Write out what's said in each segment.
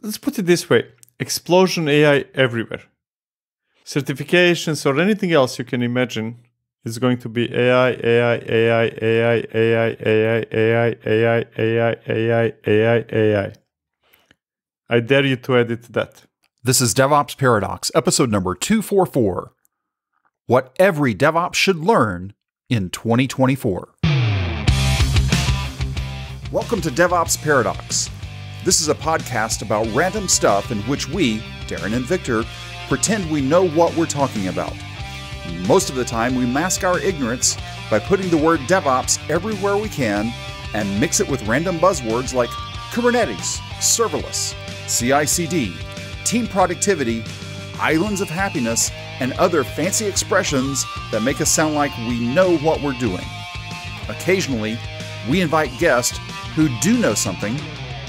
let's put it this way. Explosion AI everywhere. Certifications or anything else you can imagine is going to be AI, AI, AI, AI, AI, AI, AI, AI, AI, AI, AI, AI. I dare you to edit that. This is DevOps Paradox, episode number 244. What every DevOps should learn in 2024. Welcome to DevOps Paradox. This is a podcast about random stuff in which we, Darin and Viktor, pretend we know what we're talking about. Most of the time, we mask our ignorance by putting the word DevOps everywhere we can and mix it with random buzzwords like Kubernetes, serverless, CI/CD, team productivity, islands of happiness, and other fancy expressions that make us sound like we know what we're doing. Occasionally, we invite guests who do know something,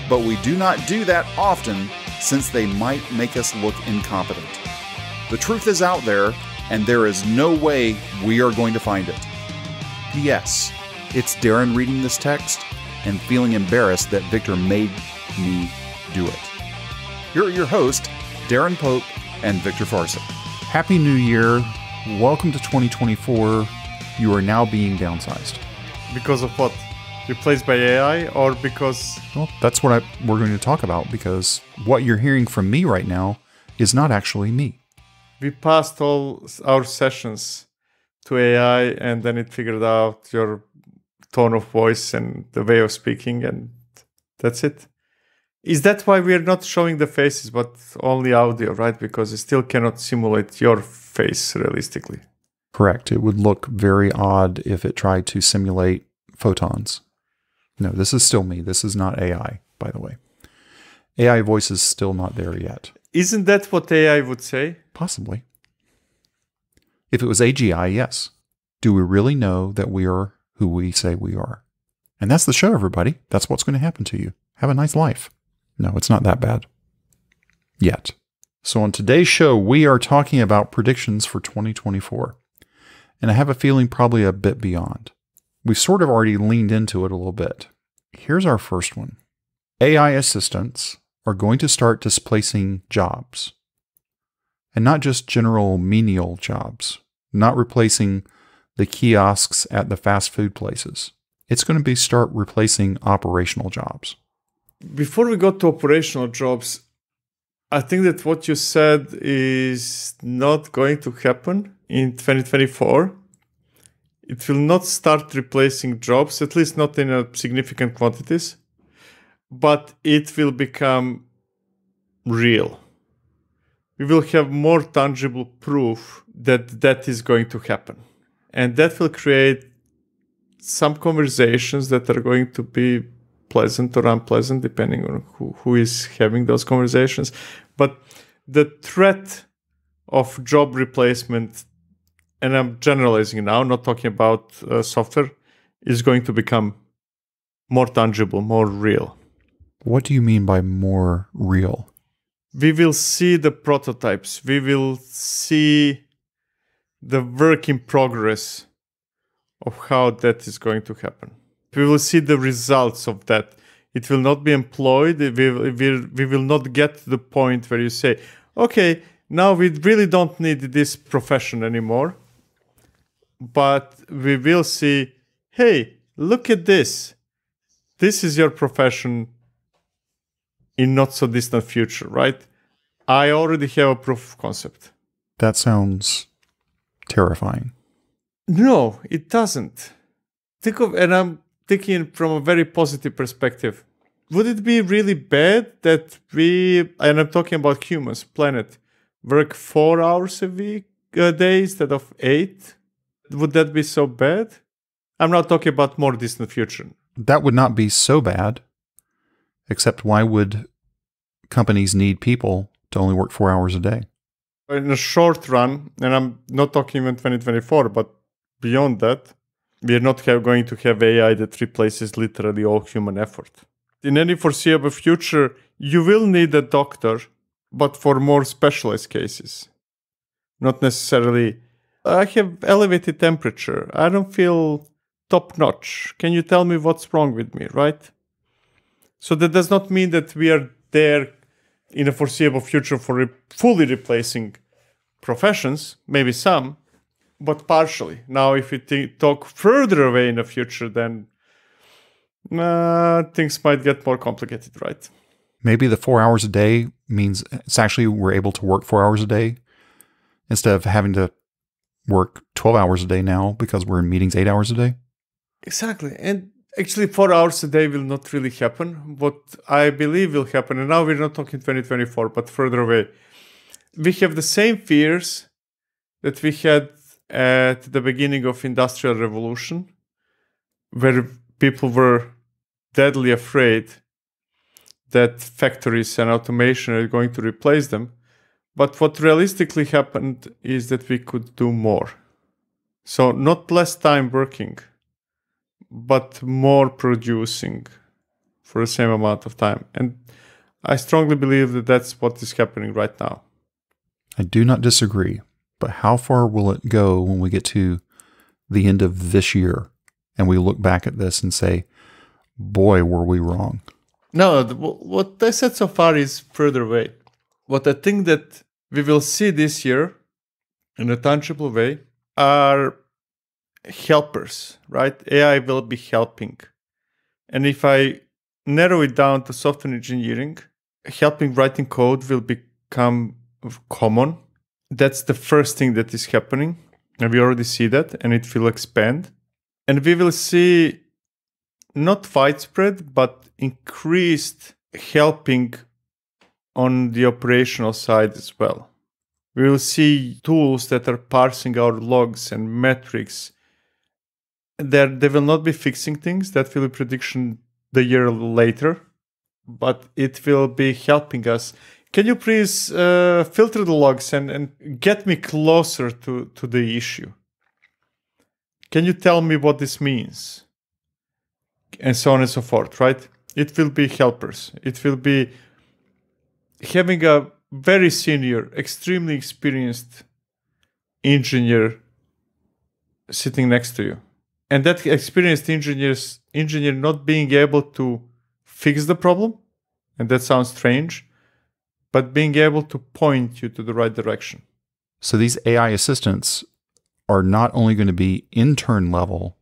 but we do not do that often since they might make us look incompetent. The truth is out there, and there is no way we are going to find it. P.S. It's Darin reading this text and feeling embarrassed that Viktor made me do it. Here are your hosts, Darin Pope and Viktor Farsic. Happy New Year. Welcome to 2024. You are now being downsized. Because of what? Replaced by AI or because... Well, that's what we're going to talk about, because what you're hearing from me right now is not actually me. We passed all our sessions to AI and then it figured out your tone of voice and the way of speaking, and that's it. Is that why we are not showing the faces but only audio, right? Because it still cannot simulate your face realistically. Correct. It would look very odd if it tried to simulate photons. No, this is still me. This is not AI, by the way. AI voice is still not there yet. Isn't that what AI would say? Possibly. If it was AGI, yes. Do we really know that we are who we say we are? And that's the show, everybody. That's what's going to happen to you. Have a nice life. No, it's not that bad. Yet. So on today's show, we are talking about predictions for 2024. And I have a feeling probably a bit beyond. We've sort of already leaned into it a little bit. Here's our first one. AI assistants are going to start displacing jobs. And not just general menial jobs. Not replacing the kiosks at the fast food places. It's going to start replacing operational jobs. Before we go to operational jobs, I think that what you said is not going to happen in 2024. It will not start replacing jobs, at least not in significant quantities, but it will become real. We will have more tangible proof that that is going to happen. And that will create some conversations that are going to be pleasant or unpleasant, depending on who is having those conversations. But the threat of job replacement, and I'm generalizing now, not talking about software, is going to become more tangible, more real. What do you mean by more real? We will see the prototypes. We will see the work in progress of how that is going to happen. We will see the results of that. It will not be employed. We will not get to the point where you say, okay, now we really don't need this profession anymore. But we will see, hey, look at this. This is your profession in not so distant future, right? I already have a proof of concept. That sounds terrifying. No, it doesn't. And I'm thinking from a very positive perspective. Would it be really bad that we, and I'm talking about humans, planet, work 4 hours a day instead of 8? Would that be so bad? I'm not talking about more distant future. That would not be so bad. Except why would companies need people to only work 4 hours a day? In the short run, and I'm not talking even 2024, but beyond that, we are not going to have AI that replaces literally all human effort. In any foreseeable future, you will need a doctor, but for more specialized cases. Not necessarily, I have elevated temperature. I don't feel top-notch. Can you tell me what's wrong with me, right? So that does not mean that we are there in the foreseeable future for fully replacing professions, maybe some, but partially. Now, if we talk further away in the future, then things might get more complicated, right? Maybe the 4 hours a day means it's actually we're able to work 4 hours a day instead of having to work 12 hours a day now because we're in meetings 8 hours a day. Exactly. And actually 4 hours a day will not really happen. What I believe will happen, and now we're not talking 2024, but further away, we have the same fears that we had at the beginning of Industrial Revolution, where people were deadly afraid that factories and automation are going to replace them. But what realistically happened is that we could do more. So not less time working, but more producing for the same amount of time. And I strongly believe that that's what is happening right now. I do not disagree, but how far will it go when we get to the end of this year and we look back at this and say, boy, were we wrong? No, what I said so far is further away. What I think that we will see this year in a tangible way are helpers, right? AI will be helping. And if I narrow it down to software engineering, helping writing code will become common. That's the first thing that is happening. And we already see that, and it will expand. And we will see not widespread, but increased helping on the operational side as well. We will see tools that are parsing our logs and metrics. They will not be fixing things. That will be prediction the year later, but it will be helping us. Can you please filter the logs and get me closer to the issue? Can you tell me what this means? And so on and so forth, right? It will be helpers. It will be having a very senior, extremely experienced engineer sitting next to you. And that experienced engineer not being able to fix the problem, and that sounds strange, but being able to point you to the right direction. So these AI assistants are not only going to be intern level,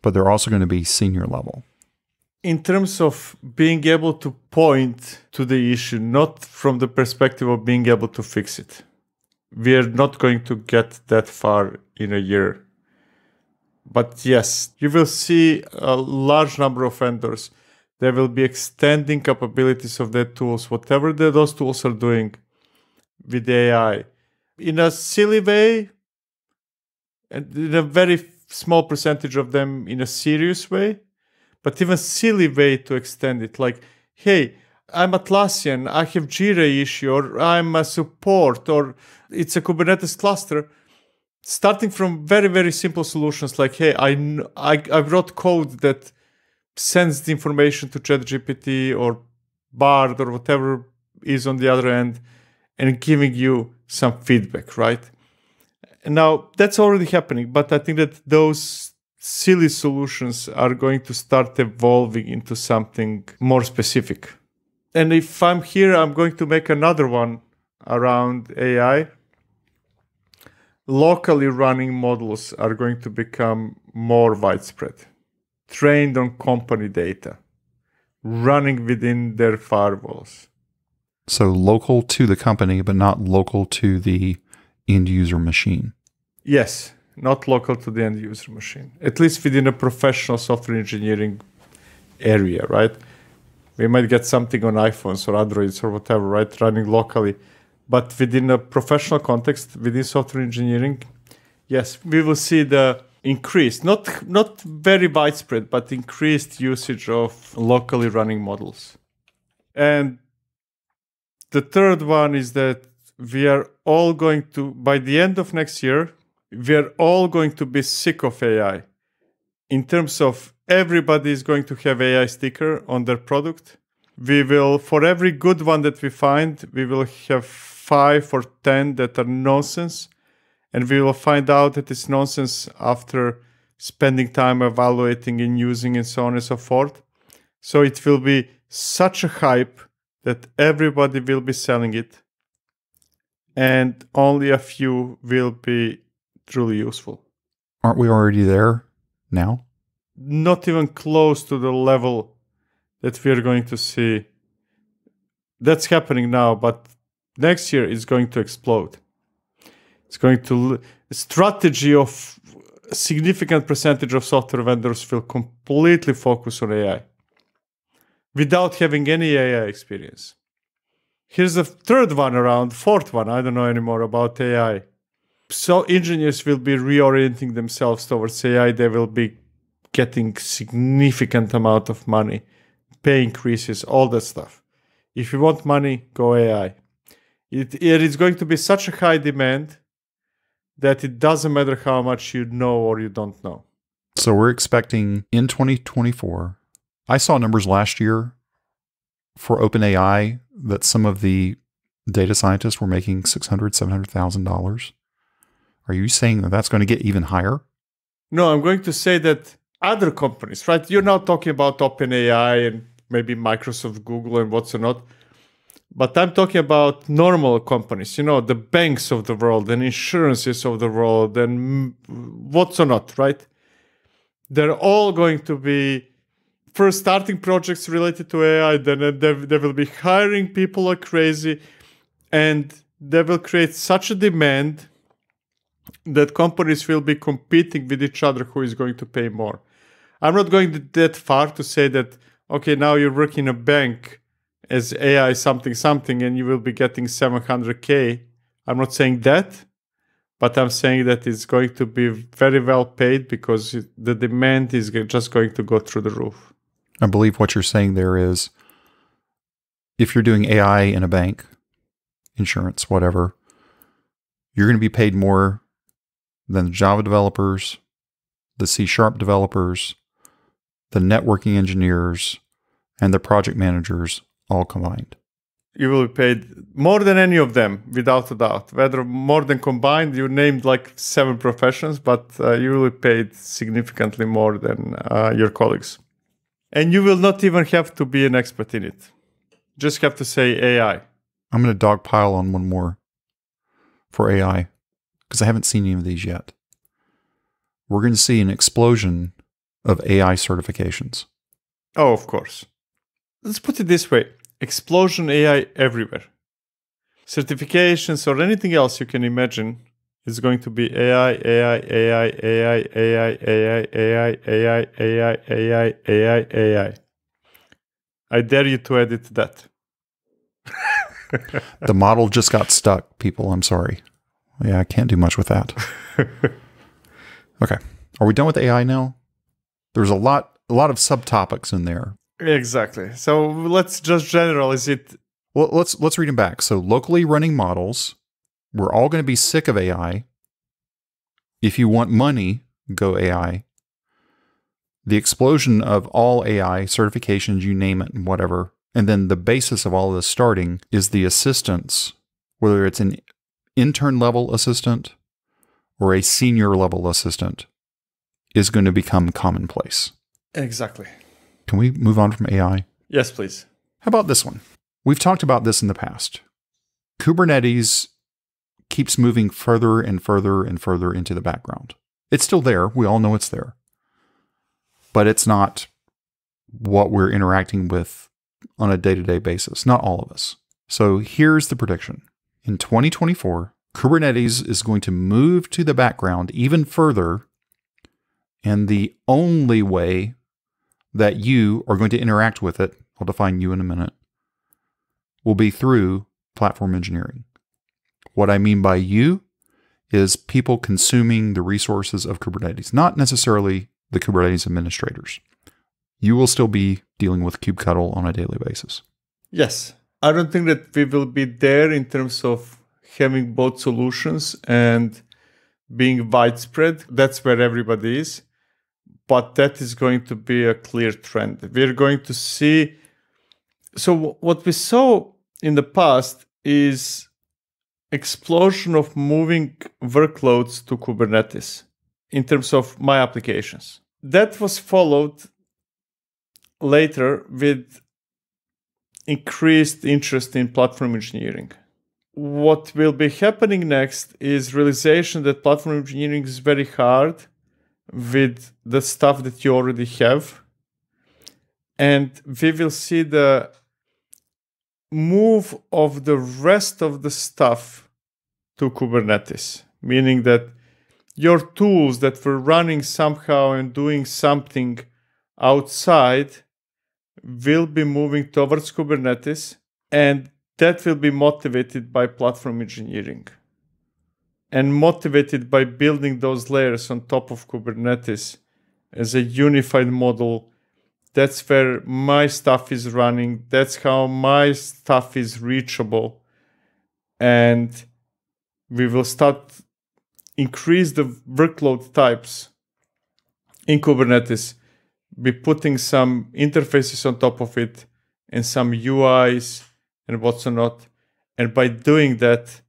but they're also going to be senior level. In terms of being able to point to the issue, not from the perspective of being able to fix it. We are not going to get that far in a year. But yes, you will see a large number of vendors. They will be extending capabilities of their tools, whatever those tools are doing with AI. In a silly way, and in a very small percentage of them in a serious way, but even silly way to extend it. Like, hey, I'm Atlassian, I have Jira issue, or I'm a support, or it's a Kubernetes cluster. Starting from very, very simple solutions like, hey, I wrote code that sends the information to ChatGPT or Bard or whatever is on the other end and giving you some feedback, right? Now, that's already happening, but I think that those silly solutions are going to start evolving into something more specific. And if I'm here, I'm going to make another one around AI. Locally running models are going to become more widespread, trained on company data, running within their firewalls. So local to the company, but not local to the end user machine. Yes, not local to the end user machine, at least within a professional software engineering area, right? We might get something on iPhones or Androids or whatever, right, running locally. But within a professional context, within software engineering, yes, we will see the increased, not very widespread, but increased usage of locally running models. And the third one is that we are all going to, by the end of next year, we are all going to be sick of AI. In terms of everybody is going to have AI sticker on their product. We will, for every good one that we find, we will have 5 or 10 that are nonsense. And we will find out that it's nonsense after spending time evaluating and using and so on and so forth. So it will be such a hype that everybody will be selling it and only a few will be truly useful. Aren't we already there now? Not even close to the level that we're going to see. That's happening now, but next year it's going to explode. It's going to... strategy of a significant percentage of software vendors will completely focus on AI without having any AI experience. Here's the third one around, fourth one, I don't know anymore about AI. So engineers will be reorienting themselves towards AI. They will be getting significant amount of money, pay increases, all that stuff. If you want money, go AI. It is going to be such a high demand that it doesn't matter how much you know or you don't know. So we're expecting in 2024, I saw numbers last year for OpenAI that some of the data scientists were making $600,000, $700,000. Are you saying that that's going to get even higher? No, I'm going to say that other companies, right? You're now talking about OpenAI and maybe Microsoft, Google, and what's not. But I'm talking about normal companies, the banks of the world and insurances of the world and what's not, right? They're all going to be first starting projects related to AI, then they will be hiring people like crazy, and they will create such a demand that companies will be competing with each other who is going to pay more. I'm not going that far to say that, okay, now you're working in a bank as AI something and you will be getting $700K. I'm not saying that, but I'm saying that it's going to be very well paid because the demand is just going to go through the roof. I believe what you're saying there is if you're doing AI in a bank, insurance, whatever, you're going to be paid more than the Java developers, the C# developers, the networking engineers, and the project managers all combined. You will be paid more than any of them, without a doubt. Whether more than combined, you named like 7 professions, but you will be paid significantly more than your colleagues. And you will not even have to be an expert in it. Just have to say AI. I'm going to dogpile on one more for AI because I haven't seen any of these yet. We're going to see an explosion of AI certifications. Oh, of course. Let's put it this way. Explosion AI everywhere. Certifications or anything else you can imagine is going to be AI, AI, AI, AI, AI, AI, AI, AI, AI, AI, AI, AI. I dare you to edit that. The model just got stuck, people. I'm sorry. Yeah, I can't do much with that. Okay. Are we done with AI now? There's a lot of subtopics in there. Exactly. So let's just generalize it. Well, let's read them back. So locally running models, we're all going to be sick of AI. If you want money, go AI. The explosion of all AI certifications, you name it and whatever. And then the basis of all of this starting is the assistants, whether it's an intern level assistant or a senior level assistant, is going to become commonplace. Exactly. Can we move on from AI? Yes, please. How about this one? We've talked about this in the past. Kubernetes keeps moving further and further and further into the background. It's still there. We all know it's there. But it's not what we're interacting with on a day-to-day basis. Not all of us. So here's the prediction. In 2024, Kubernetes is going to move to the background even further. And the only way that you are going to interact with it, I'll define you in a minute, will be through platform engineering. What I mean by you is people consuming the resources of Kubernetes, not necessarily the Kubernetes administrators. You will still be dealing with kubectl on a daily basis. Yes. I don't think that we will be there in terms of having both solutions and being widespread. That's where everybody is. But that is going to be a clear trend. We're going to see... So what we saw in the past is explosion of moving workloads to Kubernetes in terms of my applications. That was followed later with increased interest in platform engineering. What will be happening next is realization that platform engineering is very hard with the stuff that you already have. And we will see the move of the rest of the stuff to Kubernetes, meaning that your tools that were running somehow and doing something outside will be moving towards Kubernetes, and that will be motivated by platform engineering and motivated by building those layers on top of Kubernetes as a unified model. That's where my stuff is running. That's how my stuff is reachable. And we will start increase the workload types in Kubernetes, be putting some interfaces on top of it and some UIs and what's not. And by doing that,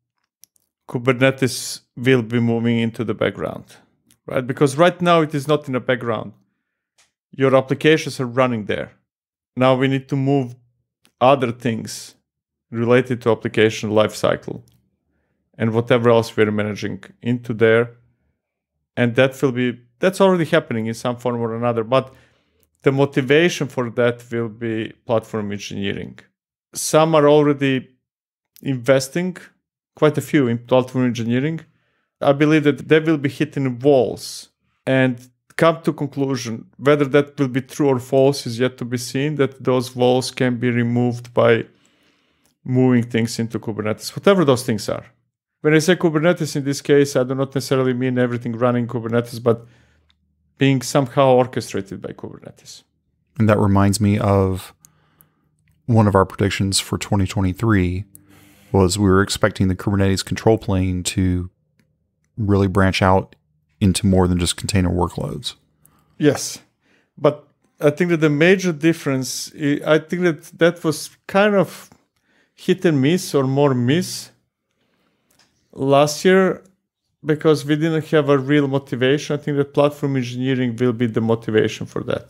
Kubernetes will be moving into the background, right? Because right now it is not in the background. Your applications are running there. Now we need to move other things related to application lifecycle and whatever else we're managing into there. And that's already happening in some form or another. But the motivation for that will be platform engineering. Some are already investing, quite a few, in platform engineering. I believe that they will be hitting walls and come to conclusion. Whether that will be true or false is yet to be seen, that those walls can be removed by moving things into Kubernetes, whatever those things are. When I say Kubernetes in this case, I do not necessarily mean everything running Kubernetes, but being somehow orchestrated by Kubernetes. And that reminds me of one of our predictions for 2023 was we were expecting the Kubernetes control plane to really branch out into more than just container workloads. Yes. But I think that the major difference, I think that was kind of hit and miss or more miss last year because we didn't have a real motivation. I think that platform engineering will be the motivation for that.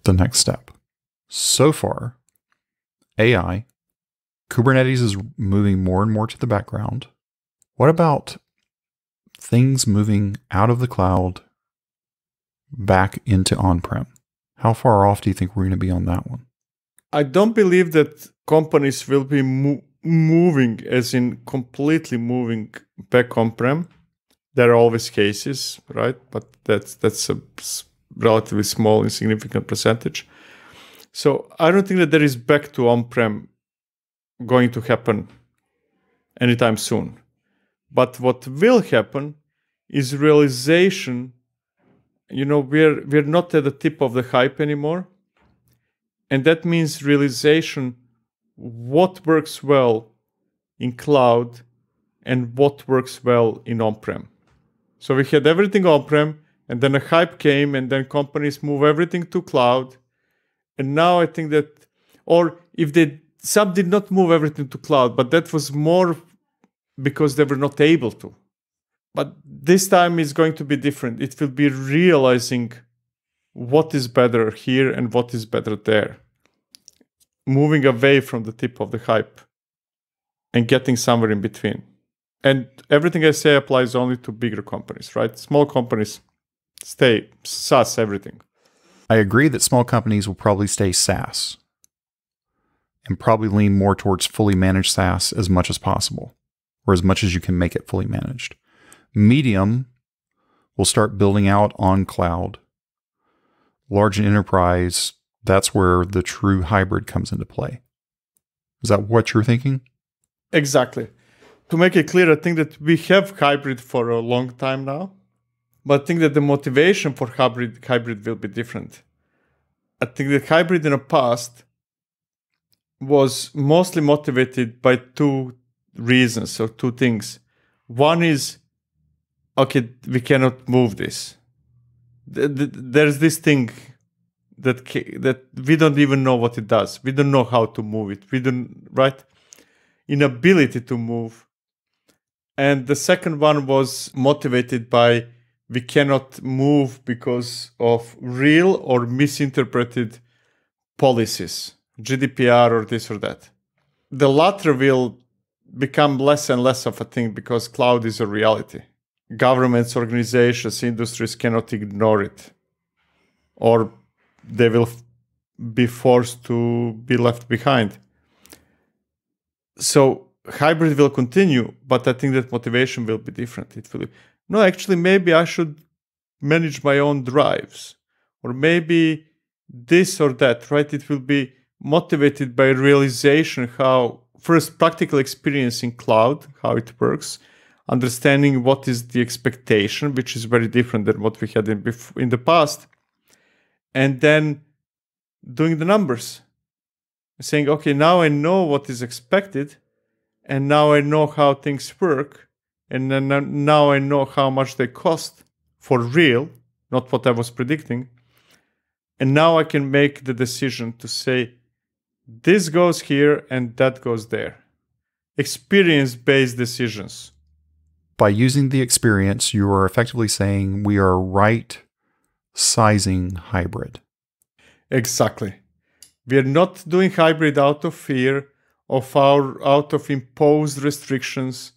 The next step. So far, AI, Kubernetes is moving more and more to the background. What about things moving out of the cloud back into on-prem? How far off do you think we're going to be on that one? I don't believe that companies will be moving, as in completely moving back on-prem. There are always cases, right? But that's a relatively small, insignificant percentage. So I don't think that there is back to on-prem going to happen anytime soon. But what will happen is realization. We're not at the tip of the hype anymore. And that means realization what works well in cloud and what works well in on-prem. So we had everything on-prem, and then a hype came, and then companies move everything to cloud. And now I think that, or if some did not move everything to cloud, but that was more because they were not able to. But this time is going to be different. It will be realizing what is better here and what is better there. Moving away from the tip of the hype and getting somewhere in between. And everything I say applies only to bigger companies, right? Small companies stay SaaS everything. I agree that small companies will probably stay SaaS and probably lean more towards fully managed SaaS as much as possible, or as much as you can make it fully managed. Medium will start building out on cloud. Large and enterprise, that's where the true hybrid comes into play. Is that what you're thinking? Exactly. To make it clear, I think that we have hybrid for a long time now, but I think that the motivation for hybrid will be different. I think that hybrid in the past was mostly motivated by two reasons or two things. One is, okay, we cannot move this. There's this thing that we don't even know what it does. We don't know how to move it. We don't, right? Inability to move. And the second one was motivated by we cannot move because of real or misinterpreted policies, GDPR or this or that. The latter will become less and less of a thing because cloud is a reality. Governments, organizations, industries cannot ignore it, or they will be forced to be left behind. So hybrid will continue, but I think that motivation will be different. It will, no, actually, maybe I should manage my own drives, or maybe this or that, right? It will be motivated by realization how, first, practical experience in cloud, how it works, understanding what is the expectation, which is very different than what we had in the past, and then doing the numbers, saying, okay, now I know what is expected, and now I know how things work, and then now I know how much they cost for real, not what I was predicting, and now I can make the decision to say, this goes here and that goes there. Experience-based decisions. By using the experience, you are effectively saying we are right-sizing hybrid. Exactly. We are not doing hybrid out of fear out of imposed restrictions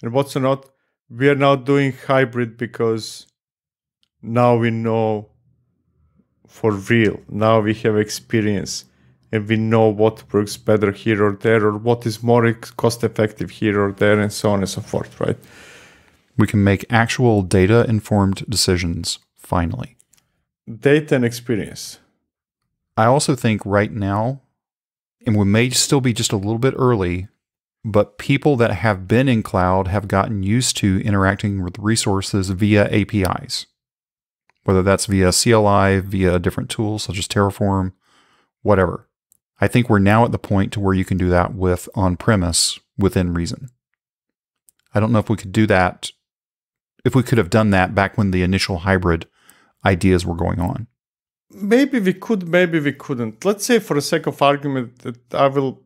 and what's not. We are now doing hybrid because now we know for real. Now we have experience and we know what works better here or there, or what is more cost effective here or there, and so on and so forth, right? We can make actual data-informed decisions, finally. Data and experience. I also think right now, and we may still be just a little bit early, but people that have been in cloud have gotten used to interacting with resources via APIs, whether that's via CLI, via different tools such as Terraform, whatever. I think we're now at the point to where you can do that with on-premise within reason. I don't know if we could do that, if we could have done that back when the initial hybrid ideas were going on. Maybe we could, maybe we couldn't. Let's say for the sake of argument that I will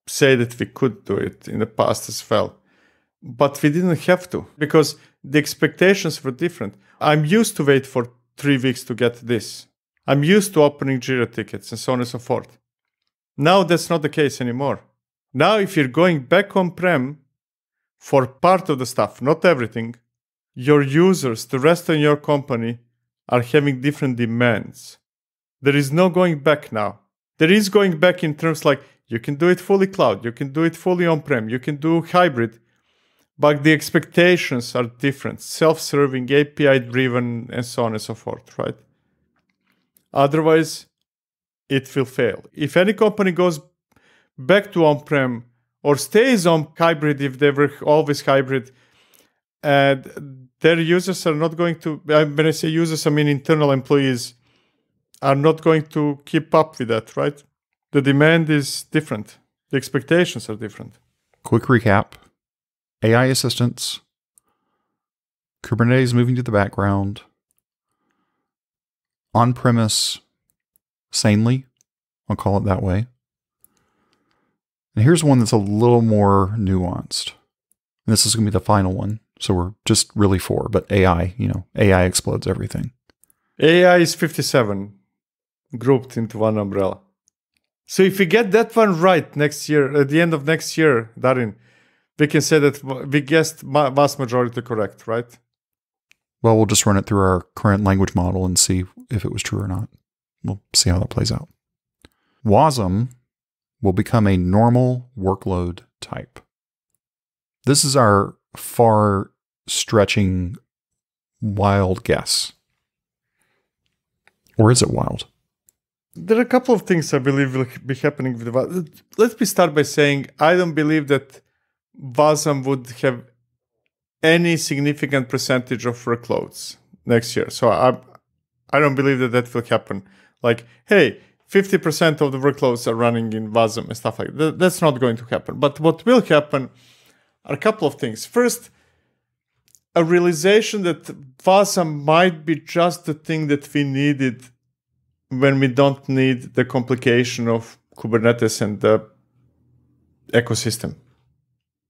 say that we could do it in the past as well. But we didn't have to because the expectations were different. I'm used to wait for 3 weeks to get this. I'm used to opening Jira tickets and so on and so forth. Now that's not the case anymore. Now if you're going back on-prem for part of the stuff, not everything, your users, the rest of your company, are having different demands. There is no going back now. There is going back in terms like you can do it fully cloud, you can do it fully on-prem, you can do hybrid, but the expectations are different, self-serving, API-driven, and so on and so forth, right? Otherwise, it will fail. If any company goes back to on-prem or stays on hybrid if they were always hybrid, and their users are not going to, when I say users, I mean internal employees, are not going to keep up with that, right? The demand is different. The expectations are different. Quick recap. AI assistants, Kubernetes moving to the background, on-premise sanely, I'll call it that way. And here's one that's a little more nuanced. And this is going to be the final one. So we're just really for, but AI, AI explodes everything. AI is 57 grouped into one umbrella. So if we get that one right next year, at the end of next year, Darin, we can say that we guessed vast majority correct, right? Well, we'll just run it through our current language model and see if it was true or not. We'll see how that plays out. WASM will become a normal workload type. This is our far-stretching, wild guess. Or is it wild? There are a couple of things I believe will be happening with WASM. Let me start by saying I don't believe that WASM would have any significant percentage of workloads next year. So I don't believe that that will happen. Like, hey, 50% of the workloads are running in WASM and stuff like that. That's not going to happen. But what will happen are a couple of things. First, a realization that WASM might be just the thing that we needed when we don't need the complication of Kubernetes and the ecosystem.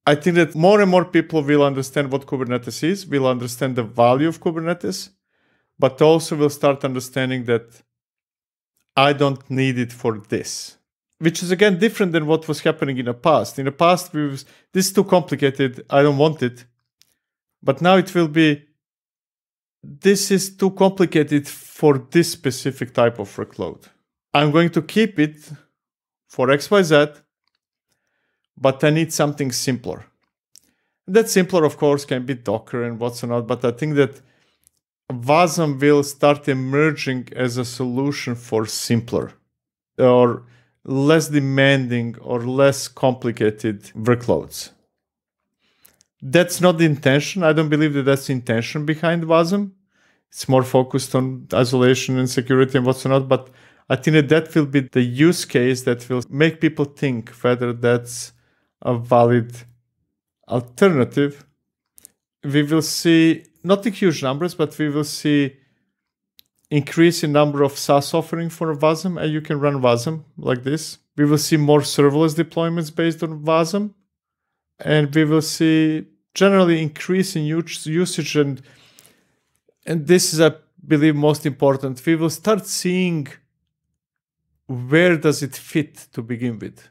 I think that more and more people will understand what Kubernetes is, will understand the value of Kubernetes, but also will start understanding that I don't need it for this. which is again different than what was happening in the past. In the past, this is too complicated, I don't want it. But now it will be, this is too complicated for this specific type of workload. I'm going to keep it for XYZ, but I need something simpler. That simpler, of course, can be Docker and what's not, but I think that Wasm will start emerging as a solution for simpler or less demanding or less complicated workloads. That's not the intention. I don't believe that that's the intention behind Wasm. It's more focused on isolation and security and what's not, but I think that will be the use case that will make people think whether that's a valid alternative. We will see, not the huge numbers, but we will see increase in number of SaaS offering for Wasm, and you can run Wasm like this. We will see more serverless deployments based on Wasm, and we will see generally increase in usage, and this is, I believe, most important. We will start seeing where does it fit to begin with.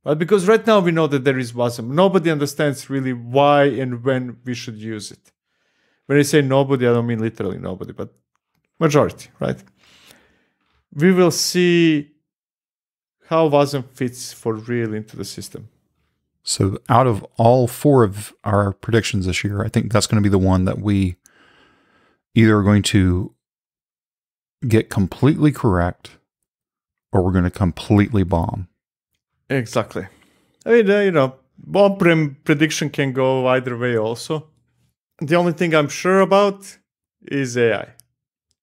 But because right now we know that there is Wasm. Nobody understands really why and when we should use it. When I say nobody, I don't mean literally nobody, but majority, right? We will see how Wasm fits for real into the system. So out of all 4 of our predictions this year, I think that's going to be the one that we either are going to get completely correct or we're going to completely bomb. Exactly. I mean, bomb prediction can go either way also. The only thing I'm sure about is AI.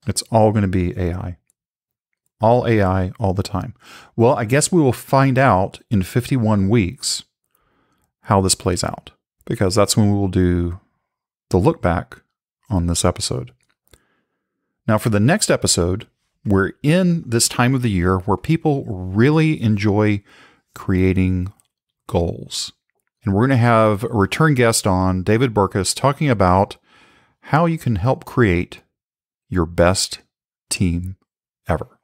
It's all going to be AI. All AI all the time. Well, I guess we will find out in 51 weeks how this plays out, because that's when we will do the look back on this episode. Now, for the next episode, we're in this time of the year where people really enjoy creating goals. And we're going to have a return guest on, David Burkus, talking about how you can help create your best team ever.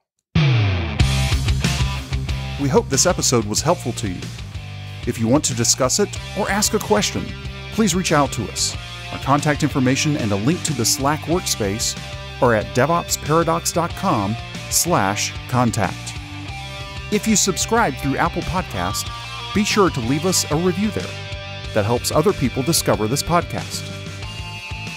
We hope this episode was helpful to you. If you want to discuss it or ask a question, please reach out to us. Our contact information and a link to the Slack workspace are at devopsparadox.com/contact. If you subscribe through Apple Podcast, be sure to leave us a review there. That helps other people discover this podcast.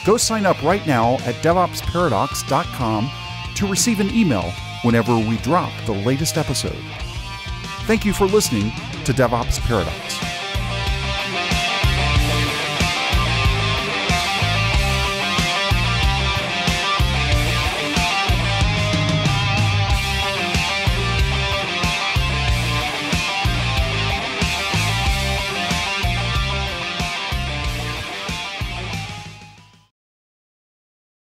Go sign up right now at devopsparadox.com to receive an email whenever we drop the latest episode. Thank you for listening to DevOps Paradox.